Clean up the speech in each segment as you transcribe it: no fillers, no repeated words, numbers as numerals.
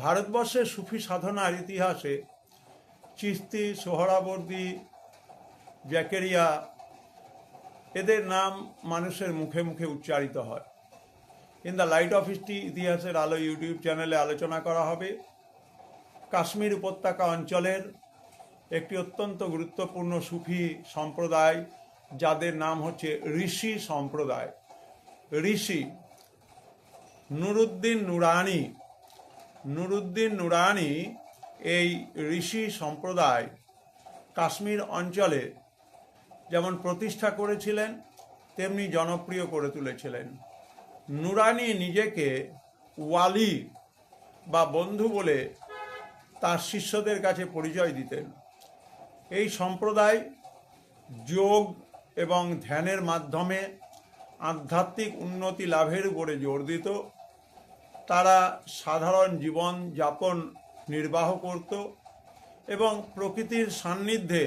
ভারতবর্ষের সুফি সাধনার ইতিহাসে চিশতি, সোহরাবর্দী, জাকেরিয়া এদের নাম মানুষের মুখে মুখে উচ্চারিত হয়। In the light off history ইতিহাসের আলো ইউটিউব চ্যানেলে আলোচনা করা হবে কাশ্মীর উপত্যকা অঞ্চলের একটি অত্যন্ত গুরুত্বপূর্ণ সুফি সম্প্রদায়, যাদের নাম হচ্ছে ঋষি সম্প্রদায়। ঋষি নুরুদ্দিন নুরানি এই ঋষি সম্প্রদায় কাশ্মীর অঞ্চলে যেমন প্রতিষ্ঠা করেছিলেন তেমনি জনপ্রিয় করে তুলেছিলেন। নুরানি নিজেকে ওয়ালি বা বন্ধু বলে তার শিষ্যদের কাছে পরিচয় দিতেন। এই সম্প্রদায় যোগ এবং ধ্যানের মাধ্যমে আধ্যাত্মিক উন্নতি লাভের উপরে জোর দিত। তারা সাধারণ জীবন যাপন নির্বাহ করত এবং প্রকৃতির সান্নিধ্যে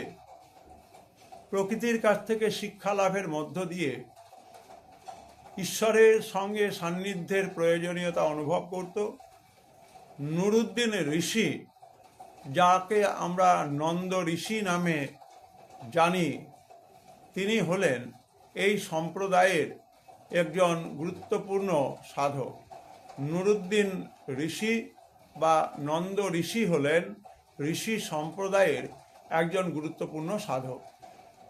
প্রকৃতির কাছ থেকে শিক্ষা লাভের মধ্য দিয়ে ঈশ্বরের সঙ্গে সান্নিধ্যের প্রয়োজনীয়তা অনুভব করত। নুরুদ্দিন ঋষি, যাকে আমরা নন্দ ঋষি নামে জানি, তিনি হলেন এই সম্প্রদায়ের একজন গুরুত্বপূর্ণ সাধক। নুরুদ্দিন ঋষি বা নন্দ ঋষি হলেন ঋষি সম্প্রদায়ের একজন গুরুত্বপূর্ণ সাধক।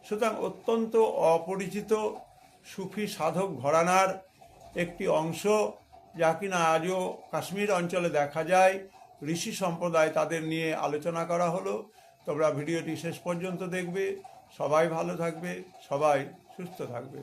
সুতরাং অত্যন্ত অপরিচিত সুফি সাধক ঘরানার একটি অংশ, যা কিনা আজও কাশ্মীর অঞ্চলে দেখা যায়। ঋষি সম্প্রদায়, তাদের নিয়ে আলোচনা করা হলো। তোমরা ভিডিওটি শেষ পর্যন্ত দেখবে। সবাই ভালো থাকবে, সবাই সুস্থ থাকবে।